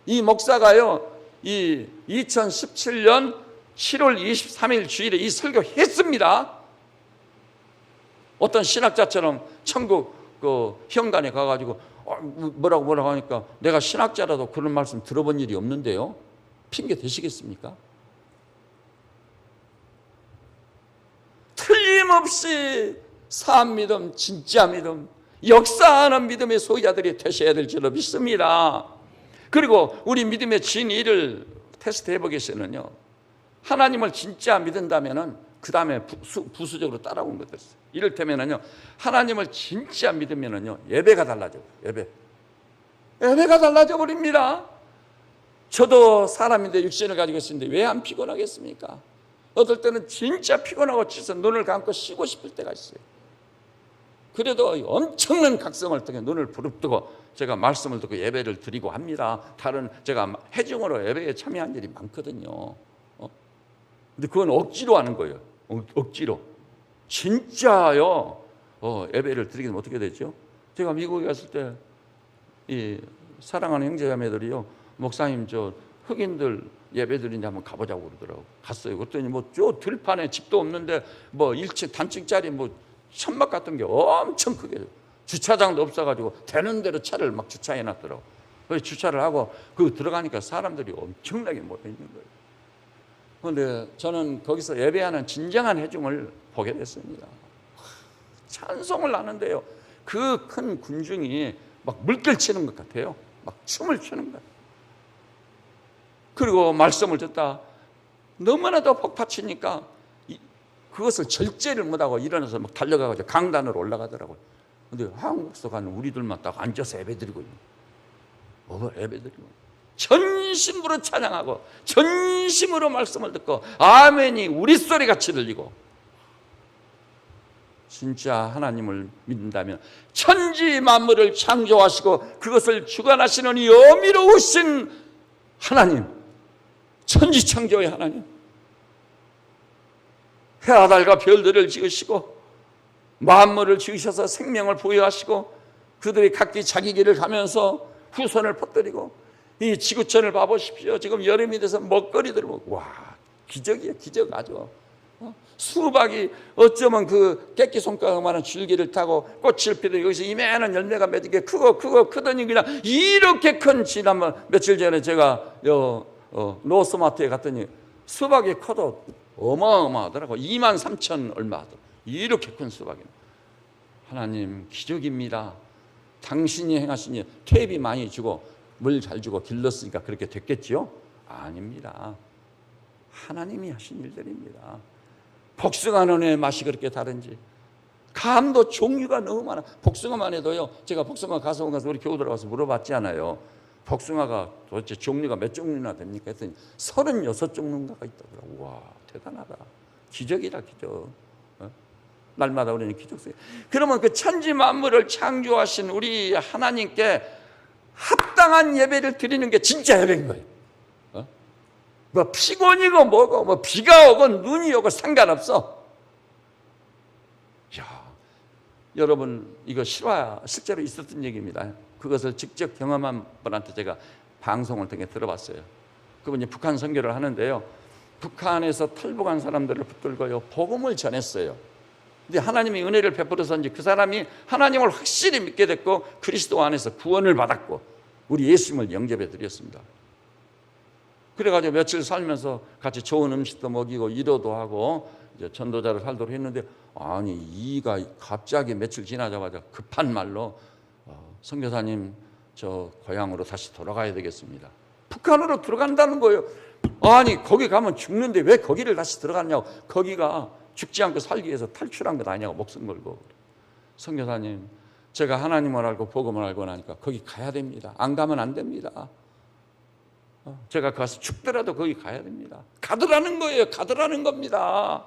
이 목사가요, 이 2017년 7월 23일 주일에 이 설교했습니다. 어떤 신학자처럼 천국 그 현관에 가가지고 뭐라고 하니까 내가 신학자라도 그런 말씀 들어본 일이 없는데요. 핑계 대시겠습니까? 틀림없이 산 믿음, 진짜 믿음, 역사하는 믿음의 소유자들이 되셔야 될 줄로 믿습니다. 그리고 우리 믿음의 진리를 테스트해 보겠으면요, 하나님을 진짜 믿는다면은 그 다음에 부수적으로 따라온 것들 있어요. 이를테면은요, 하나님을 진짜 믿으면은요, 예배가 달라져요. 예배가 달라져 버립니다. 저도 사람인데 육신을 가지고 있는데 왜 안 피곤하겠습니까? 어떨 때는 진짜 피곤하고 지쳐 눈을 감고 쉬고 싶을 때가 있어요. 그래도 엄청난 각성을 통해 눈을 부릅뜨고 제가 말씀을 듣고 예배를 드리고 합니다. 다른 제가 해중으로 예배에 참여한 일이 많거든요. 근데 그건 억지로 하는 거예요. 억지로. 진짜요. 예배를 드리게 되면 어떻게 되죠? 제가 미국에 갔을 때 이 사랑하는 형제자매들이요, 목사님 저 흑인들 예배 드리는데 한번 가보자고 그러더라고. 갔어요. 그랬더니 뭐 저 들판에 집도 없는데 뭐 1층 단층짜리 뭐 천막 같은 게 엄청 크게 주차장도 없어가지고 되는 대로 차를 막 주차해 놨더라고. 그래서 주차를 하고 그 들어가니까 사람들이 엄청나게 모여 있는 거예요. 그런데 저는 거기서 예배하는 진정한 회중을 보게 됐습니다. 찬송을 하는데요, 그 큰 군중이 막 물결치는 것 같아요. 막 춤을 추는 거예요. 그리고 말씀을 듣다 너무나도 폭파치니까 그것을 절제를 못하고 일어나서 막 달려가가지고 강단으로 올라가더라고요. 근데 한국서 가는 우리들만 딱 앉아서 예배드리고 있는, 예배드리고 전심으로 찬양하고 전심으로 말씀을 듣고 아멘이 우리 소리같이 들리고, 진짜 하나님을 믿는다면 천지 만물을 창조하시고 그것을 주관하시는 이 어미로우신 하나님, 천지 창조의 하나님, 해와 달과 별들을 지으시고 만물을 지으셔서 생명을 부여하시고 그들이 각기 자기 길을 가면서 후손을 퍼뜨리고, 이 지구촌을 봐보십시오. 지금 여름이 돼서 먹거리들을 먹고, 와, 기적이에요. 기적 아주. 수박이 어쩌면 그 깨끼 손가락만한 줄기를 타고 꽃을 피더니 여기서 이만한 열매가 맺은 게 크더니 그냥 이렇게 큰, 지난번 며칠 전에 제가 노스마트에 갔더니 수박이 커도 어마어마하더라고. 23,000 얼마 하더라고. 이렇게 큰 수박이. 하나님 기적입니다. 당신이 행하신 일, 퇴비 많이 주고 물 잘 주고 길렀으니까 그렇게 됐겠지요? 아닙니다. 하나님이 하신 일들입니다. 복숭아는 왜 맛이 그렇게 다른지, 감도 종류가 너무 많아. 복숭아만 해도요, 제가 복숭아 가서 우리 교우들 와서 물어봤잖아요. 복숭아가 도대체 종류가 몇 종류나 됩니까? 했더니 36종류가 있다더라고요. 와, 대단하다. 기적이다, 기적. 날마다 우리는 기적 써요. 그러면 그 천지 만물을 창조하신 우리 하나님께 합당한 예배를 드리는 게 진짜 예배인 거예요. 뭐 피곤이고 뭐고 뭐 비가 오고 눈이 오고 상관없어. 야, 여러분 이거 실제로 있었던 얘기입니다. 그것을 직접 경험한 분한테 제가 방송을 통해 들어봤어요. 그분이 북한 선교를 하는데요, 북한에서 탈북한 사람들을 붙들고요 복음을 전했어요. 근데 하나님이 은혜를 베풀어서인지 그 사람이 하나님을 확실히 믿게 됐고 그리스도 안에서 구원을 받았고 우리 예수님을 영접해 드렸습니다. 그래가지고 며칠 살면서 같이 좋은 음식도 먹이고 위로도 하고 이제 전도자를 살도록 했는데, 아니 이가 갑자기 며칠 지나자마자 급한 말로 선교사님 저 고향으로 다시 돌아가야 되겠습니다. 북한으로 들어간다는 거예요. 아니 거기 가면 죽는데 왜 거기를 다시 들어갔냐고. 거기가 죽지 않고 살기 위해서 탈출한 것 아니냐고 목숨 걸고. 선교사님 제가 하나님을 알고 복음을 알고 나니까 거기 가야 됩니다. 안 가면 안 됩니다. 제가 가서 죽더라도 거기 가야 됩니다. 가더라는 거예요. 가더라는 겁니다.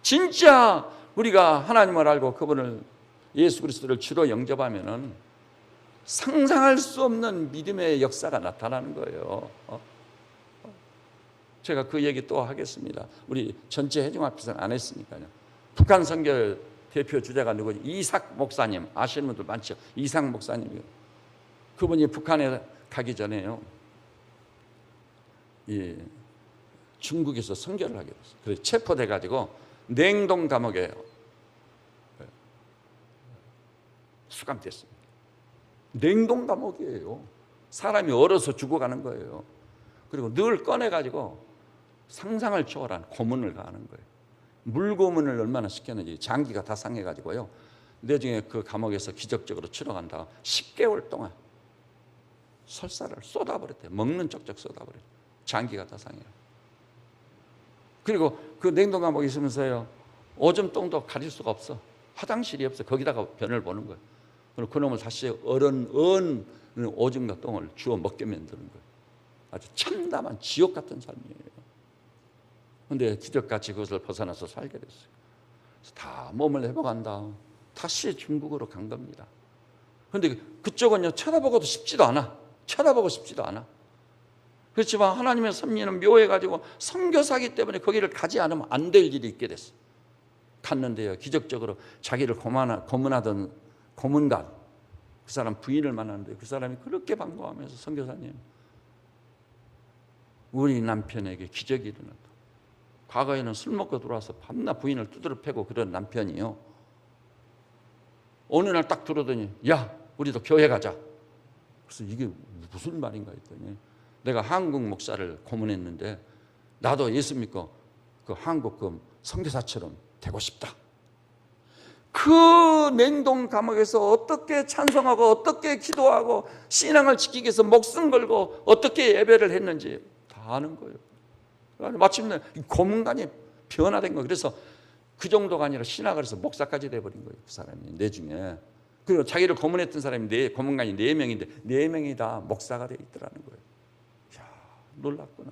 진짜 우리가 하나님을 알고 그분을 예수 그리스도를 주로 영접하면은 상상할 수 없는 믿음의 역사가 나타나는 거예요. 제가 그 얘기 또 하겠습니다. 우리 전체 회중 앞에서는 안 했으니까요. 북한 선교 대표 주자가 누구지? 이삭 목사님 아시는 분들 많죠. 이삭 목사님이요. 그분이 북한에 가기 전에요. 중국에서 선교를 하게 됐어요. 그래서 체포돼 가지고 냉동 감옥에 수감됐습니다. 냉동 감옥이에요. 사람이 얼어서 죽어가는 거예요. 그리고 늘 꺼내가지고 상상을 초월한 고문을 가하는 거예요. 물고문을 얼마나 시켰는지 장기가 다 상해가지고요. 나중에 그 감옥에서 기적적으로 출어간다. 10개월 동안 설사를 쏟아버렸대요. 먹는 쪽쪽 쏟아버렸대요. 장기가 다 상해요. 그리고 그 냉동 감옥에 있으면서요. 오줌 똥도 가릴 수가 없어. 화장실이 없어. 거기다가 변을 보는 거예요. 그리고 그놈을 다시 언 오줌과 똥을 주워 먹게 만드는 거예요. 아주 참담한 지옥 같은 삶이에요. 그런데 기적같이 그것을 벗어나서 살게 됐어요. 그래서 다 몸을 회복한다. 다시 중국으로 간 겁니다. 그런데 그쪽은요 쳐다보고도 싶지도 않아. 쳐다보고 싶지도 않아. 그렇지만 하나님의 섭리는 묘해가지고 선교사기 때문에 거기를 가지 않으면 안 될 일이 있게 됐어요. 갔는데요 기적적으로 자기를 고문하던 고문관 그 사람 부인을 만났는데 그 사람이 그렇게 반가워하면서 선교사님 우리 남편에게 기적이 일어났다. 과거에는 술 먹고 들어와서 밤낮 부인을 두드려 패고 그런 남편이요. 어느 날 딱 들어더니 야 우리도 교회 가자. 그래서 이게 무슨 말인가 했더니 내가 한국 목사를 고문했는데 나도 예수 믿고 그 한국 그 선교사처럼 되고 싶다. 그 냉동 감옥에서 어떻게 찬송하고 어떻게 기도하고 신앙을 지키기 위해서 목숨 걸고 어떻게 예배를 했는지 다 아는 거예요. 마침내 고문관이 변화된 거예요. 그래서 그 정도가 아니라 신학을 해서 목사까지 돼버린 거예요. 그 사람이 내중에. 그리고 자기를 고문했던 사람이 고문관이 4명인데 4명이 다 목사가 돼 있더라는 거예요. 이야, 놀랍구나.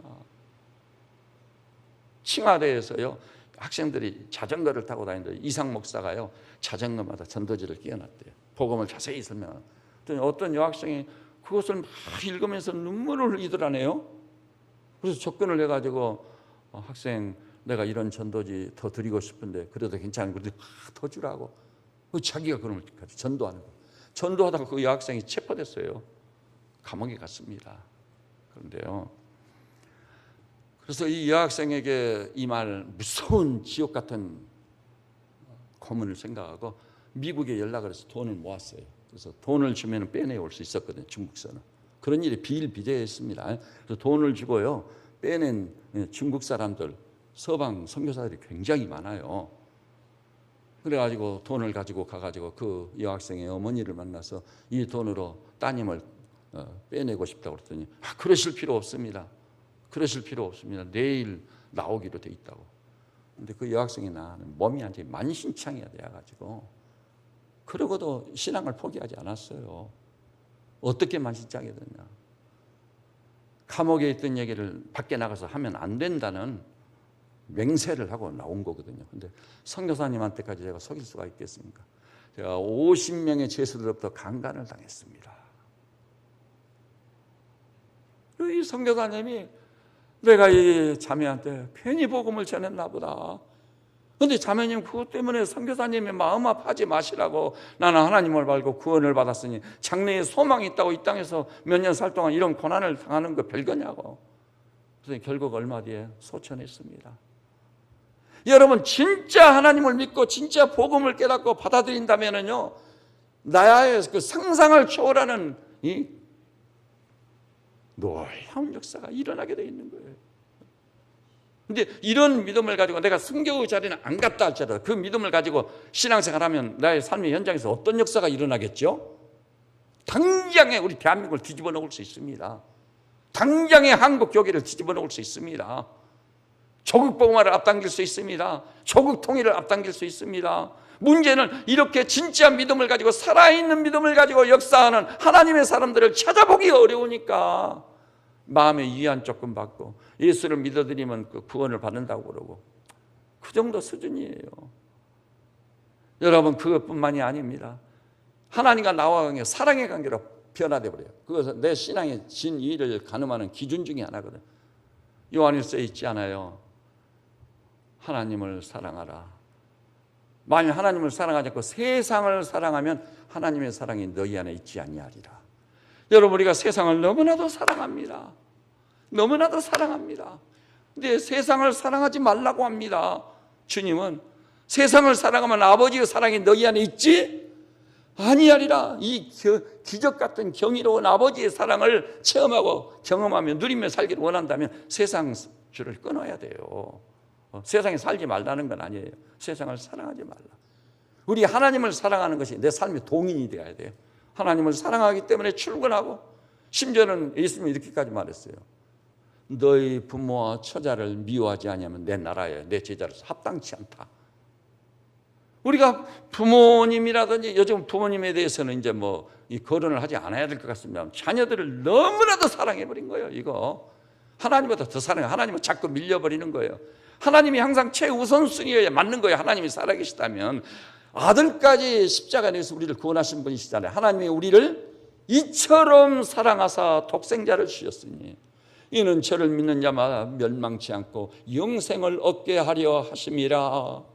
칭화대에서요 학생들이 자전거를 타고 다니는데 이상 목사가요 자전거마다 전도지를 끼워놨대요. 복음을 자세히 설명. 어떤 여학생이 그것을 막 읽으면서 눈물을 흘리더라네요. 그래서 접근을 해가지고 학생 내가 이런 전도지 더 드리고 싶은데 그래도 괜찮은 건데 더 주라고. 자기가 그놈을 전도하는 거예요. 전도하다가 그 여학생이 체포됐어요. 감옥에 갔습니다. 그런데요. 그래서 이 여학생에게 이 말 무서운 지옥 같은 고문을 생각하고 미국에 연락을 해서 돈을 모았어요. 그래서 돈을 주면 빼내올 수 있었거든요. 중국서는. 그런 일이 비일비재했습니다. 그래서 돈을 주고요. 빼낸 중국 사람들, 서방 선교사들이 굉장히 많아요. 그래가지고 돈을 가지고 가가지고 그 여학생의 어머니를 만나서 이 돈으로 따님을 빼내고 싶다고 그랬더니 그러실 필요 없습니다. 그러실 필요 없습니다. 내일 나오기로 돼 있다고. 근데 그 여학생이 나는 몸이 완전히 만신창이가 돼가지고 그러고도 신앙을 포기하지 않았어요. 어떻게 만신창이 됐냐. 감옥에 있던 얘기를 밖에 나가서 하면 안 된다는 맹세를 하고 나온 거거든요. 근데 선교사님한테까지 제가 속일 수가 있겠습니까? 제가 50명의 죄수들로부터 강간을 당했습니다. 이 선교사님이 내가 이 자매한테 괜히 복음을 전했나 보다. 그런데 자매님 그것 때문에 선교사님이 마음 아파하지 마시라고 나는 하나님을 알고 구원을 받았으니 장래에 소망이 있다고 이 땅에서 몇 년 살 동안 이런 고난을 당하는 거 별거냐고. 그래서 결국 얼마 뒤에 소천했습니다. 여러분 진짜 하나님을 믿고 진짜 복음을 깨닫고 받아들인다면요 나의 그 상상을 초월하는 이 놀라운 역사가 일어나게 되어 있는 거예요. 근데 이런 믿음을 가지고 내가 순교의 자리는 안 갔다 할지라도 그 믿음을 가지고 신앙생활하면 나의 삶의 현장에서 어떤 역사가 일어나겠죠? 당장에 우리 대한민국을 뒤집어 놓을 수 있습니다. 당장에 한국 교회를 뒤집어 놓을 수 있습니다. 조국 복음화를 앞당길 수 있습니다. 조국 통일을 앞당길 수 있습니다. 문제는 이렇게 진짜 믿음을 가지고 살아있는 믿음을 가지고 역사하는 하나님의 사람들을 찾아보기 어려우니까 마음의 위안 조금 받고 예수를 믿어드리면 그 구원을 받는다고 그러고 그 정도 수준이에요. 여러분, 그것뿐만이 아닙니다. 하나님과 나와 관계, 사랑의 관계로 변화돼 버려요. 그것은 내 신앙의 진위를 가늠하는 기준 중에 하나거든요. 요한일서에 있지 않아요? 하나님을 사랑하라. 만일 하나님을 사랑하지 않고 세상을 사랑하면 하나님의 사랑이 너희 안에 있지 아니하리라. 여러분, 우리가 세상을 너무나도 사랑합니다. 너무나도 사랑합니다. 근데 세상을 사랑하지 말라고 합니다. 주님은 세상을 사랑하면 아버지의 사랑이 너희 안에 있지 아니하리라. 이 기적 같은 경이로운 아버지의 사랑을 체험하고 경험하며 누리며 살기를 원한다면 세상 줄을 끊어야 돼요. 세상에 살지 말라는 건 아니에요. 세상을 사랑하지 말라. 우리 하나님을 사랑하는 것이 내 삶의 동인이 되어야 돼요. 하나님을 사랑하기 때문에 출근하고, 심지어는 예수님이 이렇게까지 말했어요. 너희 부모와 처자를 미워하지 아니하면 내 나라에 내 제자로서 합당치 않다. 우리가 부모님이라든지 요즘 부모님에 대해서는 이제 뭐 이 거론을 하지 않아야 될 것 같습니다. 자녀들을 너무나도 사랑해버린 거예요. 이거 하나님보다 더 사랑해. 하나님은 자꾸 밀려버리는 거예요. 하나님이 항상 최우선순위에 맞는 거예요. 하나님이 살아계시다면 아들까지 십자가에 내서 우리를 구원하신 분이시잖아요. 하나님이 우리를 이처럼 사랑하사 독생자를 주셨으니 이는 저를 믿는 자마다 멸망치 않고 영생을 얻게 하려 하심이라.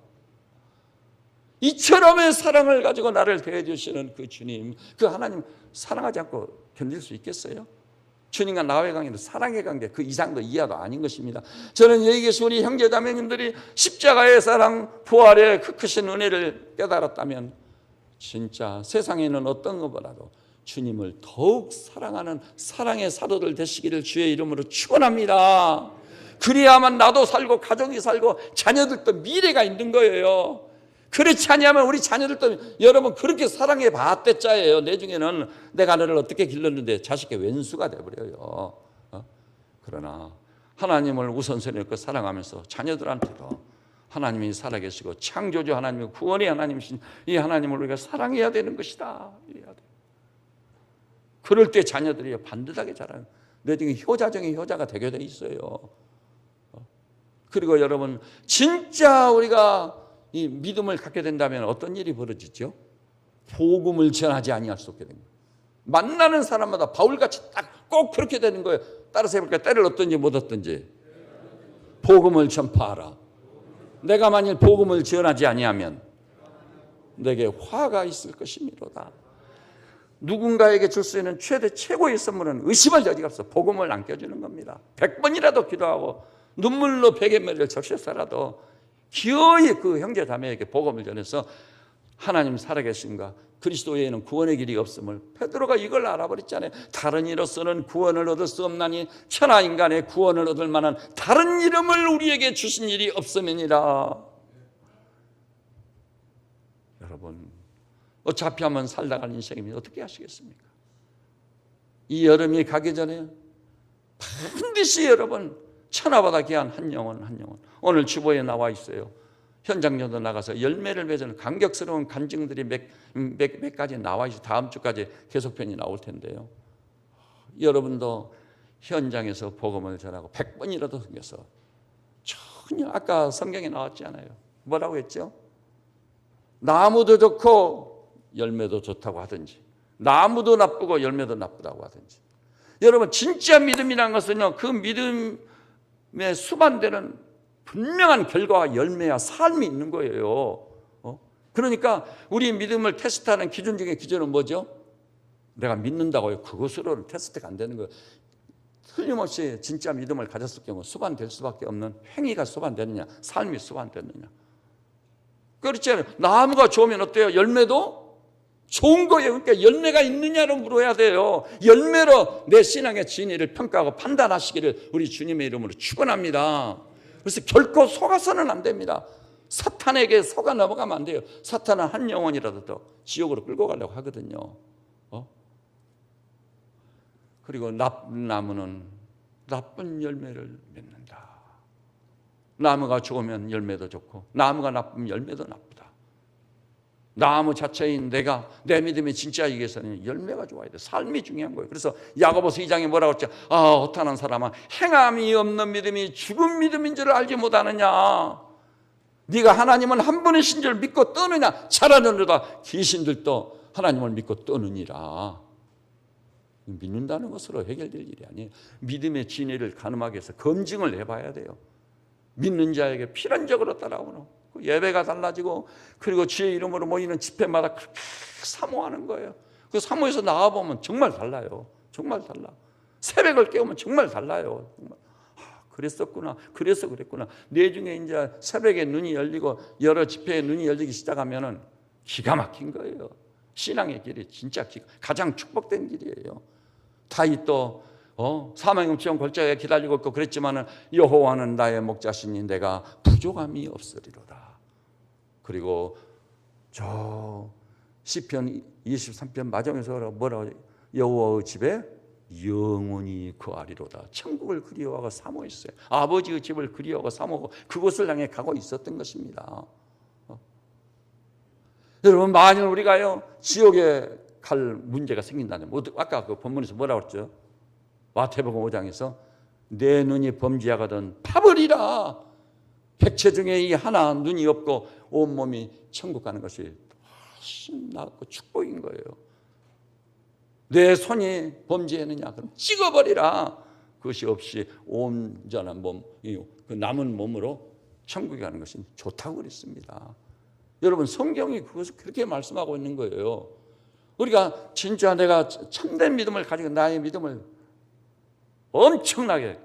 이처럼의 사랑을 가지고 나를 대해주시는 그 주님, 그 하나님 사랑하지 않고 견딜 수 있겠어요? 주님과 나와의 관계는 사랑의 관계, 그 이상도 이하도 아닌 것입니다. 저는 여기 계신 우리 형제자매님들이 십자가의 사랑, 부활의 그 크신 은혜를 깨달았다면 진짜 세상에는 어떤 것보다도 주님을 더욱 사랑하는 사랑의 사도들 되시기를 주의 이름으로 축원합니다. 그래야만 나도 살고 가족이 살고 자녀들도 미래가 있는 거예요. 그렇지 않으면 우리 자녀들도 여러분 그렇게 사랑해 봤댔자예요. 내중에는 내가 너를 어떻게 길렀는데 자식의 왼수가 돼버려요. 그러나 하나님을 우선순위에 놓고 사랑하면서 자녀들한테도 하나님이 살아계시고 창조주 하나님이고 구원의 하나님이신 이 하나님을 우리가 사랑해야 되는 것이다. 이래야 돼. 그럴 때 자녀들이 반듯하게 자라요. 내중에 효자 중에 효자가 되게 돼 있어요. 그리고 여러분 진짜 우리가 이 믿음을 갖게 된다면 어떤 일이 벌어지죠? 복음을 전하지 아니할 수 없게 됩니다. 만나는 사람마다 바울같이 딱 꼭 그렇게 되는 거예요. 따라서 해볼까요? 때를 얻든지 못 얻든지 복음을 전파하라. 내가 만일 복음을 전하지 아니하면 내게 화가 있을 것이미로다. 누군가에게 줄 수 있는 최고의 선물은 의심할 여지가 없어. 복음을 안겨주는 겁니다. 100번이라도 기도하고 눈물로 베개 머리를 적셔서라도 기어이 그 형제 자매에게 복음을 전해서 하나님 살아계신가, 그리스도 외에는 구원의 길이 없음을 베드로가 이걸 알아버렸잖아요. 다른 이로서는 구원을 얻을 수 없나니 천하 인간의 구원을 얻을 만한 다른 이름을 우리에게 주신 일이 없음이니라. 여러분 어차피 한번 살다 갈 인생입니다. 어떻게 하시겠습니까? 이 여름이 가기 전에 반드시 여러분 천하보다 귀한 한 영혼 한 영혼. 오늘 주보에 나와 있어요. 현장전도 나가서 열매를 맺는 감격스러운 간증들이 몇 가지 나와 있어요. 다음 주까지 계속편이 나올 텐데요. 여러분도 현장에서 복음을 전하고 100번이라도 섬겨서 전혀 아까 성경에 나왔지 않아요. 뭐라고 했죠? 나무도 좋고 열매도 좋다고 하든지 나무도 나쁘고 열매도 나쁘다고 하든지. 여러분 진짜 믿음이라는 것은요, 그 믿음에 수반되는 분명한 결과와 열매와 삶이 있는 거예요. 그러니까 우리 믿음을 테스트하는 기준 중에 기준은 뭐죠? 내가 믿는다고요. 그것으로는 테스트가 안 되는 거예요. 틀림없이 진짜 믿음을 가졌을 경우 수반될 수밖에 없는 행위가 수반되느냐, 삶이 수반되느냐. 그렇지 않아요. 나무가 좋으면 어때요? 열매도 좋은 거예요. 그러니까 열매가 있느냐로 물어야 돼요. 열매로 내 신앙의 진위를 평가하고 판단하시기를 우리 주님의 이름으로 축원합니다. 그래서 결코 속아서는 안 됩니다. 사탄에게 속아 넘어가면 안 돼요. 사탄은 한 영혼이라도 더 지옥으로 끌고 가려고 하거든요. 그리고 나쁜 나무는 나쁜 열매를 맺는다. 나무가 좋으면 열매도 좋고 나무가 나쁘면 열매도 나쁘다. 나무 자체인 내가 내 믿음이 진짜이기 위해서는 열매가 좋아야 돼. 삶이 중요한 거예요. 그래서 야고보서 2장에 뭐라고 했죠? 허탄한 사람아, 행함이 없는 믿음이 죽은 믿음인 줄 알지 못하느냐. 네가 하나님은 한 분이신 줄 믿고 떠느냐. 잘하느라 귀신들도 하나님을 믿고 떠느니라. 믿는다는 것으로 해결될 일이 아니에요. 믿음의 진리를 가늠하기 위해서 검증을 해봐야 돼요. 믿는 자에게 필연적으로 따라오는 예배가 달라지고, 그리고 주의 이름으로 모이는 집회마다 그렇게 사모하는 거예요. 그 사모에서 나와보면 정말 달라요. 정말 달라. 새벽을 깨우면 정말 달라요. 정말. 그랬었구나. 그래서 그랬구나. 내중에 이제 새벽에 눈이 열리고 여러 집회에 눈이 열리기 시작하면은 기가 막힌 거예요. 신앙의 길이 진짜 가장 축복된 길이에요. 다윗도 사망의 골짜기에 기다리고 있고 그랬지만은 여호와는 나의 목자시니 내가 부족함이 없으리로다. 그리고 저 시편 23편 마지막에서 뭐라고 여호와의 집에 영원히 거하리로다. 천국을 그리워하고 사모했어요. 아버지의 집을 그리워하고 사모하고 그곳을 향해 가고 있었던 것입니다. 여러분, 만일 우리가요 지옥에 갈 문제가 생긴다면, 아까 그 본문에서 뭐라고 했죠? 마태복음 5장에서 내 눈이 범죄하거든 파버리라. 백체 중에 이 하나 눈이 없고 온몸이 천국 가는 것이 훨씬 낫고 축복인 거예요. 내 손이 범죄했느냐? 그럼 찍어버리라. 그것이 없이 온전한 몸, 그 남은 몸으로 천국에 가는 것이 좋다고 그랬습니다. 여러분, 성경이 그것을 그렇게 말씀하고 있는 거예요. 우리가 진짜 내가 참된 믿음을 가지고 나의 믿음을 엄청나게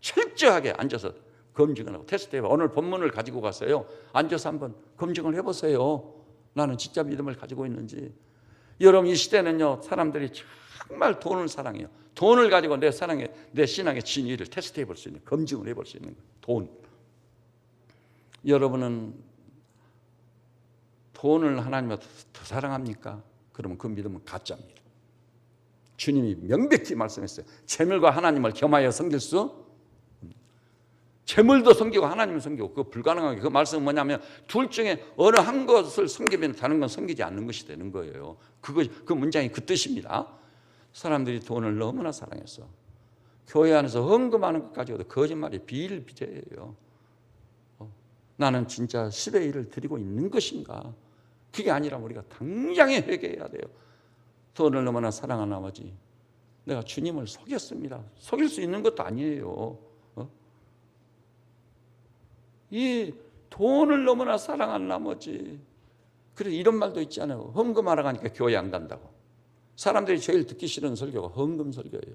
철저하게 앉아서 검증을 하고 테스트해봐. 오늘 본문을 가지고 갔어요. 앉아서 한번 검증을 해보세요. 나는 진짜 믿음을 가지고 있는지. 여러분, 이 시대는요 사람들이 정말 돈을 사랑해요. 돈을 가지고 내 신앙의 진위를 테스트해 볼 수 있는, 검증을 해볼 수 있는 돈. 여러분은 돈을 하나님보다 더 사랑합니까? 그러면 그 믿음은 가짜입니다. 주님이 명백히 말씀했어요. 재물과 하나님을 겸하여 섬길 수, 재물도 섬기고 하나님을 섬기고, 그거 불가능하게. 그 말씀은 뭐냐면 둘 중에 어느 한 것을 섬기면 다른 건 섬기지 않는 것이 되는 거예요. 그 문장이 그 뜻입니다. 사람들이 돈을 너무나 사랑해서 교회 안에서 헌금하는 것 가지고도 거짓말이 비일비재해요. 나는 진짜 10의 1을 드리고 있는 것인가? 그게 아니라 우리가 당장에 회개해야 돼요. 돈을 너무나 사랑한 나머지 내가 주님을 속였습니다. 속일 수 있는 것도 아니에요. 이 돈을 너무나 사랑한 나머지, 그래서 이런 말도 있잖아요. 헌금하러 가니까 교회 안 간다고. 사람들이 제일 듣기 싫은 설교가 헌금 설교예요.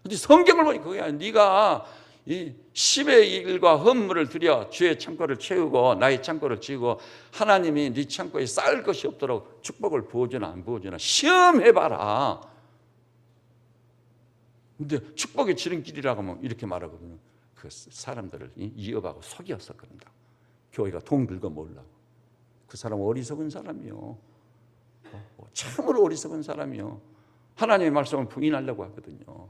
근데 성경을 보니까 그게 아니라 네가 이 10의 1과 헌물을 드려 주의 창고를 채우고 나의 창고를 채우고 하나님이 네 창고에 쌓을 것이 없도록 축복을 부어주나 안 부어주나 시험해봐라. 근데 축복의 지름길이라고 하면 이렇게 말하거든요. 그 사람들을 이어가고 속여서 그런다. 교회가 돈 긁어 모으려고. 그 사람은 어리석은 사람이요. 참으로 어리석은 사람이요. 하나님의 말씀을 부인하려고 하거든요.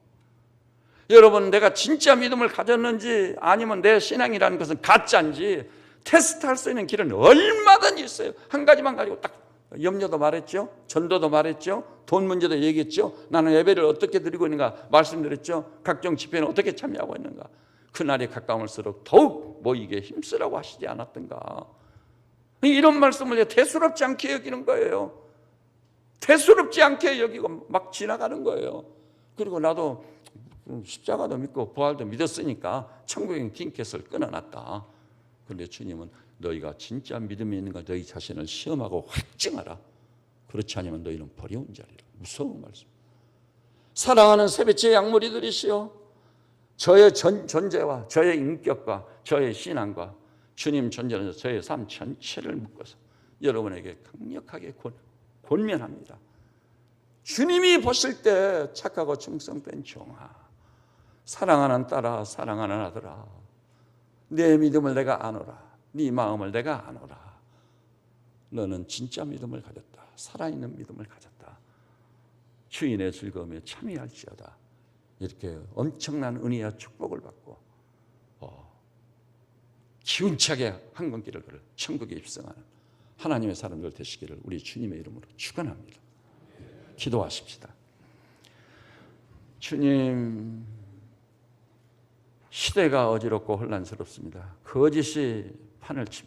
여러분, 내가 진짜 믿음을 가졌는지 아니면 내 신앙이라는 것은 가짜인지 테스트할 수 있는 길은 얼마든지 있어요. 한 가지만 가지고 딱 염려도 말했죠. 전도도 말했죠. 돈 문제도 얘기했죠. 나는 예배를 어떻게 드리고 있는가 말씀드렸죠. 각종 집회는 어떻게 참여하고 있는가. 그날이 가까울수록 더욱 모이게 힘쓰라고 하시지 않았던가. 이런 말씀을 대수롭지 않게 여기는 거예요. 대수롭지 않게 여기고 막 지나가는 거예요. 그리고 나도 십자가도 믿고 부활도 믿었으니까 천국의 팅켓을 끊어놨다. 그런데 주님은 너희가 진짜 믿음이 있는가 너희 자신을 시험하고 확증하라. 그렇지 않으면 너희는 버려온 자리라. 무서운 말씀. 사랑하는 세배째 양무리들이시여, 저의 존재와 저의 인격과 저의 신앙과 주님 존재는 저의 삶 전체를 묶어서 여러분에게 강력하게 권면합니다. 주님이 보실 때 착하고 충성된 종아, 사랑하는 딸아, 사랑하는 아들아, 내 믿음을 내가 아노라. 네 마음을 내가 아노라. 너는 진짜 믿음을 가졌다. 살아있는 믿음을 가졌다. 주인의 즐거움에 참여할지어다. 이렇게 엄청난 은혜와 축복을 받고 기운차게 한번길을 걸어 천국에 입성하는 하나님의 사람들 되시기를 우리 주님의 이름으로 축원합니다. 기도하십시다. 주님, 시대가 어지럽고 혼란스럽습니다. 거짓이 판을 칩니다.